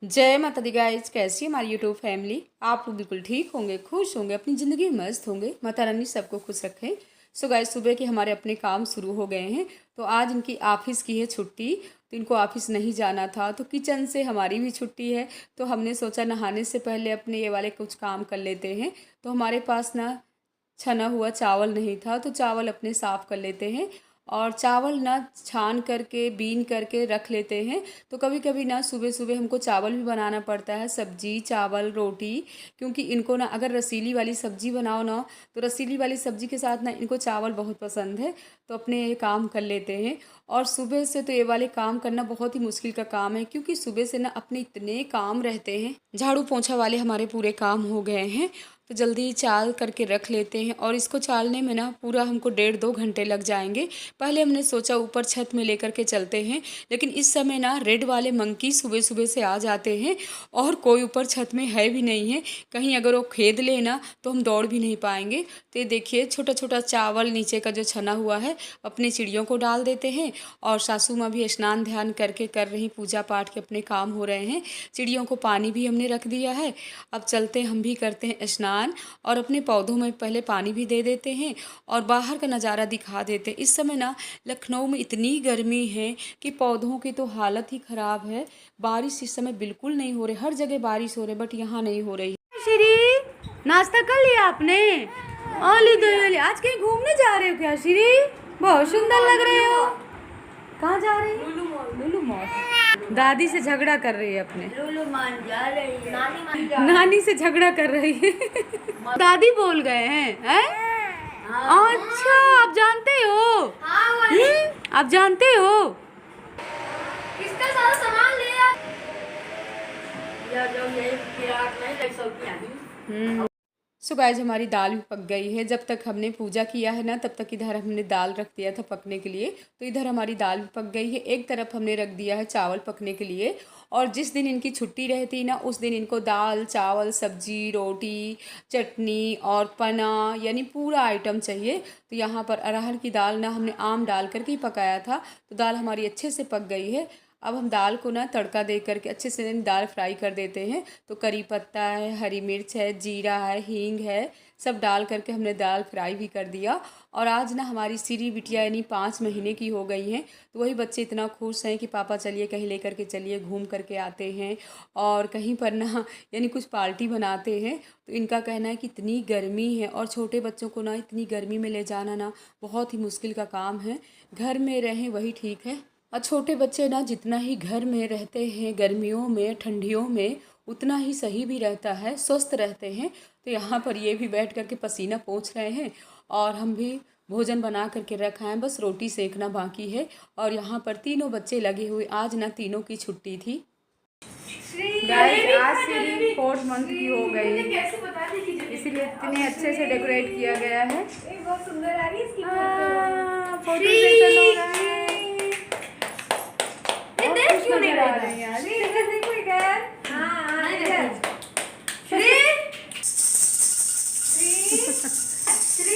जय माता the guys, कैसी है हमारी यूट्यूब फैमिली। आप लोग बिल्कुल ठीक होंगे, खुश होंगे, अपनी ज़िंदगी में मस्त होंगे। माता रानी सबको खुश रखें। सो गाइज, सुबह के हमारे अपने काम शुरू हो गए हैं। तो आज इनकी ऑफिस की है छुट्टी, तो इनको ऑफिस नहीं जाना था। तो किचन से हमारी भी छुट्टी है, तो हमने सोचा नहाने से पहले अपने ये वाले कुछ काम कर लेते हैं। तो हमारे पास ना छना हुआ चावल नहीं था, तो चावल अपने साफ़ कर लेते हैं। और चावल ना छान करके बीन करके रख लेते हैं। तो कभी कभी ना सुबह सुबह हमको चावल भी बनाना पड़ता है, सब्जी चावल रोटी। क्योंकि इनको ना अगर रसीली वाली सब्जी बनाओ ना, तो रसीली वाली सब्जी के साथ ना इनको चावल बहुत पसंद है। तो अपने ये काम कर लेते हैं। और सुबह से तो ये वाले काम करना बहुत ही मुश्किल का काम है, क्योंकि सुबह से ना अपने इतने काम रहते हैं। झाड़ू पोंछा वाले हमारे पूरे काम हो गए हैं, तो जल्दी चाल करके रख लेते हैं। और इसको चालने में ना पूरा हमको 1.5-2 घंटे लग जाएंगे। पहले हमने सोचा ऊपर छत में लेकर के चलते हैं, लेकिन इस समय ना रेड वाले मंकी सुबह सुबह से आ जाते हैं और कोई ऊपर छत में है भी नहीं है। कहीं अगर वो खेद ले ना तो हम दौड़ भी नहीं पाएंगे। तो ये देखिए, छोटा छोटा चावल नीचे का जो छना हुआ है अपने चिड़ियों को डाल देते हैं। और सासू माँ भी स्नान ध्यान करके कर रही, पूजा पाठ के अपने काम हो रहे हैं। चिड़ियों को पानी भी हमने रख दिया है। अब चलते हम भी करते हैं स्नान, और अपने पौधों में पहले पानी भी दे देते हैं और बाहर का नज़ारा दिखा देते हैं। इस समय ना लखनऊ में इतनी गर्मी है कि पौधों की तो हालत ही ख़राब है। बारिश इस समय बिल्कुल नहीं हो रही, हर जगह बारिश हो रही, बट यहाँ नहीं हो रही। श्री, नाश्ता कर लिया आपने? ओली दोली, आज कहीं घूमने जा रहे हो क्या श्री? बहुत सुंदर लग रहे हो। कहाँ जा रही है? लुलु मॉल। दादी से झगड़ा कर रही है अपने। लुलु मॉल जा रही है। नानी से झगड़ा कर रही है। दादी बोल गए हैं? अच्छा, आप जानते हो? आप जानते हो? इसका सारा सामान ले आ। या जो ये फिराक नहीं लग सकती। सो गाइस, हमारी दाल भी पक गई है। जब तक हमने पूजा किया है ना, तब तक इधर हमने दाल रख दिया था पकने के लिए। तो इधर हमारी दाल भी पक गई है। एक तरफ हमने रख दिया है चावल पकने के लिए। और जिस दिन इनकी छुट्टी रहती ना, उस दिन इनको दाल चावल सब्जी रोटी चटनी और पना यानी पूरा आइटम चाहिए। तो यहाँ पर अरहर की दाल ना हमने आम डाल करके ही पकाया था, तो दाल हमारी अच्छे से पक गई है। अब हम दाल को ना तड़का दे करके अच्छे से दाल फ्राई कर देते हैं। तो करी पत्ता है, हरी मिर्च है, जीरा है, हींग है, सब डाल करके हमने दाल फ्राई भी कर दिया। और आज ना हमारी सीरी बिटिया यानी 5 महीने की हो गई हैं। तो वही बच्चे इतना खुश हैं कि पापा चलिए कहीं ले करके चलिए, घूम करके आते हैं और कहीं पर ना यानी कुछ पार्टी बनाते हैं। तो इनका कहना है कि इतनी गर्मी है और छोटे बच्चों को ना इतनी गर्मी में ले जाना ना बहुत ही मुश्किल का काम है। घर में रहें वही ठीक है। और छोटे बच्चे ना जितना ही घर में रहते हैं गर्मियों में ठंडियों में, उतना ही सही भी रहता है, स्वस्थ रहते हैं। तो यहाँ पर ये भी बैठ करके पसीना पोंछ रहे हैं और हम भी भोजन बना करके रखा है, बस रोटी सेकना बाकी है। और यहाँ पर तीनों बच्चे लगे हुए, आज ना तीनों की छुट्टी थी। आज से 4 मंथ की हो गई, इसीलिए इतने अच्छे से डेकोरेट किया गया है। बहुत सुंदर आ रही है इसकी फोटो सेशन हो रहा है। क्यों नहीं रहा है यार? देखो इधर। हाँ इधर। श्री श्री श्री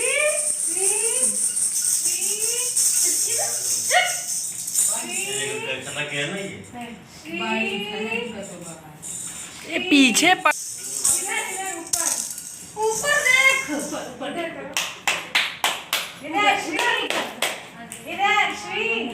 ये पीछे ऊपर देख। इधर श्री, इधर श्री।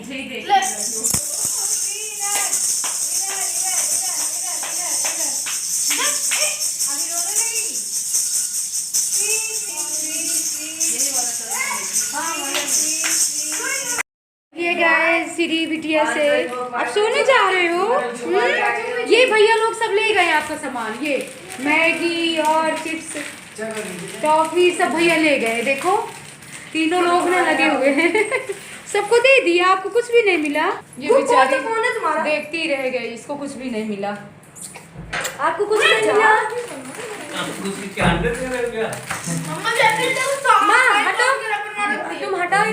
ये गाइस सीरी बिटिया से आप सोने जा रहे हो? ये भैया लोग सब ले गए आपका सामान, ये मैगी और चिप्स टॉफी सब भैया ले गए। देखो तीनों लोग ना लगे हुए हैं। सबको दे दिया, आपको कुछ भी नहीं मिला। ये बेचारी तुम्हारा देखती रह गई, इसको कुछ भी नहीं मिला। आपको कुछ नहीं मिला? तुम हटाओ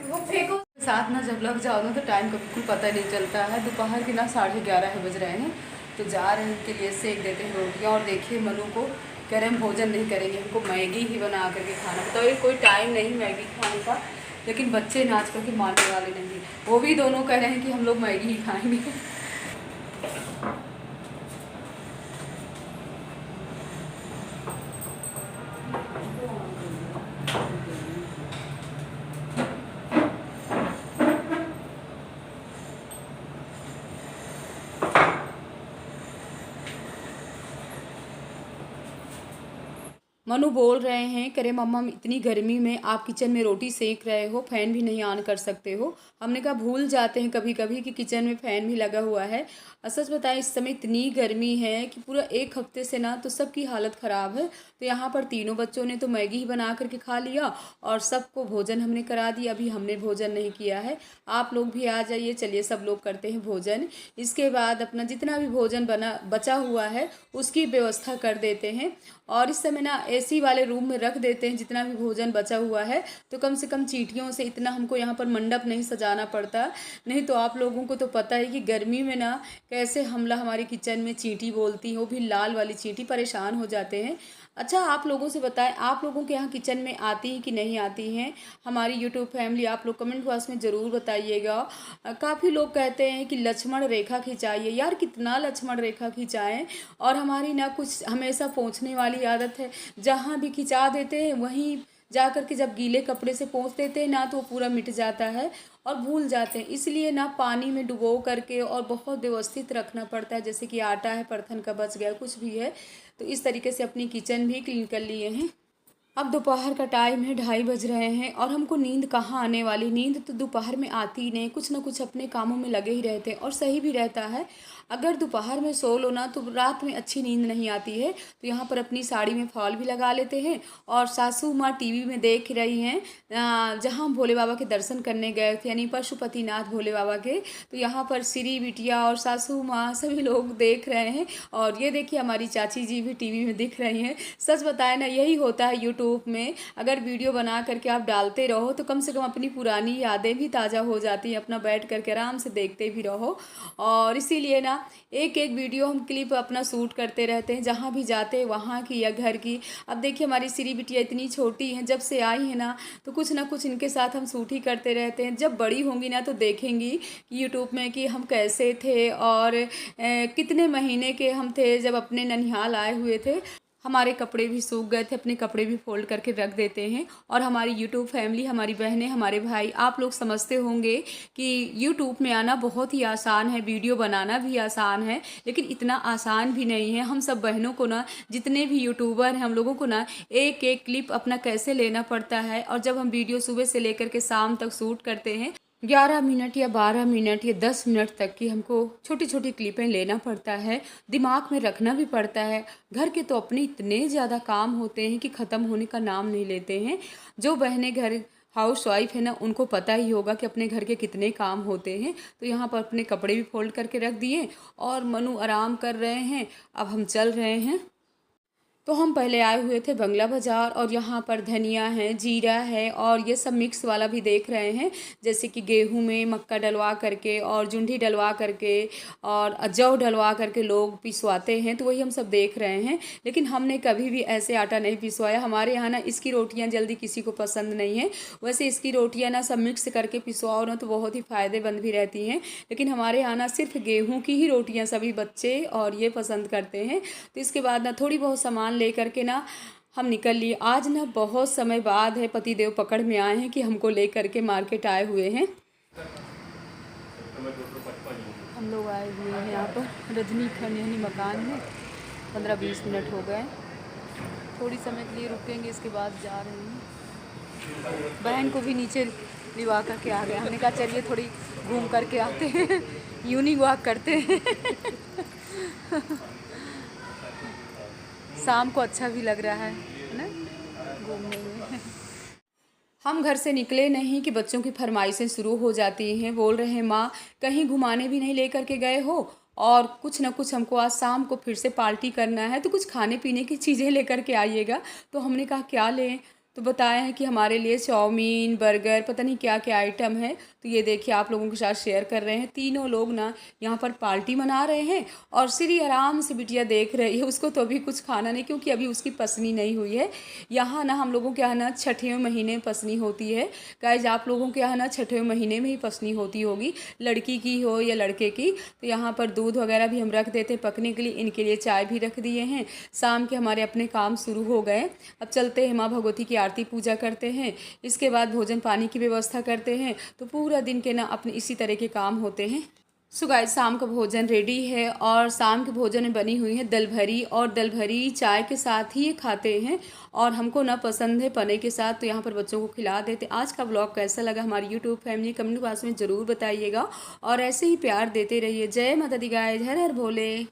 वो फेंको। साथ ना जब लग जाओ ना तो टाइम का बिल्कुल पता नहीं चलता है। दोपहर के ना 11:30 बज रहे हैं। तो जा रहे हैं उनके लिए सेक देते हैं रोटियाँ। और देखिए मनु को कह रहे हम भोजन नहीं करेंगे, हमको मैगी ही बना करके खाना। तो ये कोई टाइम नहीं मैगी खाने का, लेकिन बच्चे ना आजकल के मानने वाले नहीं। वो भी दोनों कह रहे हैं कि हम लोग मैगी ही खाएंगे। मनु बोल रहे हैं, करे मम्मा इतनी गर्मी में आप किचन में रोटी सेक रहे हो, फ़ैन भी नहीं ऑन कर सकते हो। हमने कहा भूल जाते हैं कभी कभी कि किचन में फ़ैन भी लगा हुआ है। और सच बताएं इस समय इतनी गर्मी है कि पूरा एक हफ्ते से ना तो सबकी हालत ख़राब है। तो यहाँ पर तीनों बच्चों ने तो मैगी ही बना करके खा लिया और सबको भोजन हमने करा दिया। अभी हमने भोजन नहीं किया है, आप लोग भी आ जाइए, चलिए सब लोग करते हैं भोजन। इसके बाद अपना जितना भी भोजन बचा हुआ है उसकी व्यवस्था कर देते हैं। और इस समय ना एसी वाले रूम में रख देते हैं जितना भी भोजन बचा हुआ है, तो कम से कम चींटियों से इतना हमको यहाँ पर मंडप नहीं सजाना पड़ता। नहीं तो आप लोगों को तो पता है कि गर्मी में ना कैसे हमला हमारे किचन में चींटी बोलती है, वो भी लाल वाली चींटी, परेशान हो जाते हैं। अच्छा आप लोगों से बताएं, आप लोगों के यहाँ किचन में आती हैं कि नहीं आती हैं हमारी यूट्यूब फैमिली? आप लोग कमेंट बॉक्स में ज़रूर बताइएगा। काफ़ी लोग कहते हैं कि लक्ष्मण रेखा खिंचाइए। यार कितना लक्ष्मण रेखा खिंचाएं? और हमारी ना कुछ हमेशा पोंछने वाली आदत है, जहाँ भी खिंचा देते हैं वहीं जा कर के जब गीले कपड़े से पोंछ देते हैं ना तो वो पूरा मिट जाता है और भूल जाते हैं। इसलिए ना पानी में डुबो करके और बहुत व्यवस्थित रखना पड़ता है। जैसे कि आटा है, परथन का बच गया, कुछ भी है, तो इस तरीके से अपनी किचन भी क्लीन कर लिए हैं। अब दोपहर का टाइम है, 2:30 बज रहे हैं और हमको नींद कहाँ आने वाली। नींद तो दोपहर में आती ही नहीं, कुछ ना कुछ अपने कामों में लगे ही रहते हैं और सही भी रहता है। अगर दोपहर में सो लो ना तो रात में अच्छी नींद नहीं आती है। तो यहाँ पर अपनी साड़ी में फॉल भी लगा लेते हैं और सासू माँ टीवी में देख रही हैं, जहाँ हम भोले बाबा के दर्शन करने गए थे, यानी पशुपतिनाथ भोले बाबा के। तो यहाँ पर श्री बिटिया और सासू माँ सभी लोग देख रहे हैं और ये देखिए हमारी चाची जी भी टीवी में दिख रही हैं। सच बताए ना, यही होता है यूट्यूब में, अगर वीडियो बना करके आप डालते रहो तो कम से कम अपनी पुरानी यादें भी ताज़ा हो जाती हैं, अपना बैठ करके आराम से देखते भी रहो। और इसीलिए ना एक एक वीडियो हम क्लिप अपना शूट करते रहते हैं, जहाँ भी जाते हैं वहाँ की या घर की। अब देखिए हमारी श्री बिटिया इतनी छोटी हैं, जब से आई है ना तो कुछ ना कुछ इनके साथ हम शूट ही करते रहते हैं। जब बड़ी होंगी ना तो देखेंगी कि यूट्यूब में कि हम कैसे थे और कितने महीने के हम थे जब अपने ननिहाल आए हुए थे। हमारे कपड़े भी सूख गए थे, अपने कपड़े भी फोल्ड करके रख देते हैं। और हमारी यूट्यूब फैमिली, हमारी बहनें, हमारे भाई, आप लोग समझते होंगे कि यूट्यूब में आना बहुत ही आसान है, वीडियो बनाना भी आसान है, लेकिन इतना आसान भी नहीं है। हम सब बहनों को ना, जितने भी यूट्यूबर हैं, हम लोगों को ना एक एक क्लिप अपना कैसे लेना पड़ता है। और जब हम वीडियो सुबह से लेकर के शाम तक शूट करते हैं, 11 मिनट या 12 मिनट या 10 मिनट तक की हमको छोटी छोटी क्लिपें लेना पड़ता है, दिमाग में रखना भी पड़ता है। घर के तो अपने इतने ज़्यादा काम होते हैं कि ख़त्म होने का नाम नहीं लेते हैं। जो बहनें घर हाउस वाइफ है ना, उनको पता ही होगा कि अपने घर के कितने काम होते हैं। तो यहाँ पर अपने कपड़े भी फोल्ड करके रख दिए और मनु आराम कर रहे हैं। अब हम चल रहे हैं। तो हम पहले आए हुए थे बंगला बाज़ार और यहाँ पर धनिया है, जीरा है और ये सब मिक्स वाला भी देख रहे हैं, जैसे कि गेहूं में मक्का डलवा करके और जुंडी डलवा करके और जौ डलवा करके लोग पिसवाते हैं, तो वही हम सब देख रहे हैं। लेकिन हमने कभी भी ऐसे आटा नहीं पिसवाया। हमारे यहाँ ना इसकी रोटियाँ जल्दी किसी को पसंद नहीं है। वैसे इसकी रोटियाँ ना सब मिक्स करके पिसवाओ ना तो बहुत ही फ़ायदेमंद भी रहती हैं, लेकिन हमारे यहाँ ना सिर्फ गेहूँ की ही रोटियाँ सभी बच्चे और ये पसंद करते हैं। तो इसके बाद ना थोड़ी बहुत सामान ले करके ना हम निकल लिए। आज ना बहुत समय बाद है पतिदेव पकड़ में आए हैं कि हमको ले करके मार्केट आए हुए हैं। हम लोग आए हुए हैं यहाँ पर रजनी खनियानी मकान में। 15-20 मिनट हो गए, थोड़ी समय के लिए रुकेंगे, इसके बाद जा रहे हैं। बहन को भी नीचे लिवा करके आ गए। हमने कहा चलिए थोड़ी घूम करके आते हैं, यूनिक वॉक करते हैं। शाम को अच्छा भी लग रहा है ना घूमने में। हम घर से निकले नहीं कि बच्चों की फरमाइशें शुरू हो जाती हैं। बोल रहे हैं माँ कहीं घुमाने भी नहीं ले करके गए हो और कुछ ना कुछ हमको आज शाम को फिर से पार्टी करना है, तो कुछ खाने पीने की चीज़ें लेकर के आइएगा। तो हमने कहा क्या लें, तो बताए हैं कि हमारे लिए चाउमीन, बर्गर, पता नहीं क्या क्या आइटम है। तो ये देखिए आप लोगों के साथ शेयर कर रहे हैं। तीनों लोग ना यहाँ पर पार्टी मना रहे हैं और श्री आराम से बिटिया देख रही है। उसको तो अभी कुछ खाना नहीं, क्योंकि अभी उसकी पसनी नहीं हुई है। यहाँ ना हम लोगों के यहाँ ना छठवें महीने में पसनी होती है। गाइस आप लोगों के यहाँ ना छठवें महीने में ही पसनी होती होगी, लड़की की हो या लड़के की। तो यहाँ पर दूध वगैरह भी हम रख देते हैं पकने के लिए। इनके लिए चाय भी रख दिए हैं। शाम के हमारे अपने काम शुरू हो गए। अब चलते हैं माँ भगवती की आरती पूजा करते हैं, इसके बाद भोजन पानी की व्यवस्था करते हैं। तो पूरा दिन के ना अपने इसी तरह के काम होते हैं। सो गाइस शाम का भोजन रेडी है और शाम के भोजन में बनी हुई है दल भरी, और दल भरी चाय के साथ ही ये खाते हैं और हमको ना पसंद है पनीर के साथ, तो यहाँ पर बच्चों को खिला देते। आज का ब्लॉग कैसा लगा हमारी यूट्यूब फैमिली कमेंट बॉक्स में ज़रूर बताइएगा और ऐसे ही प्यार देते रहिए। जय माता दी गाइस, हर हर भोले।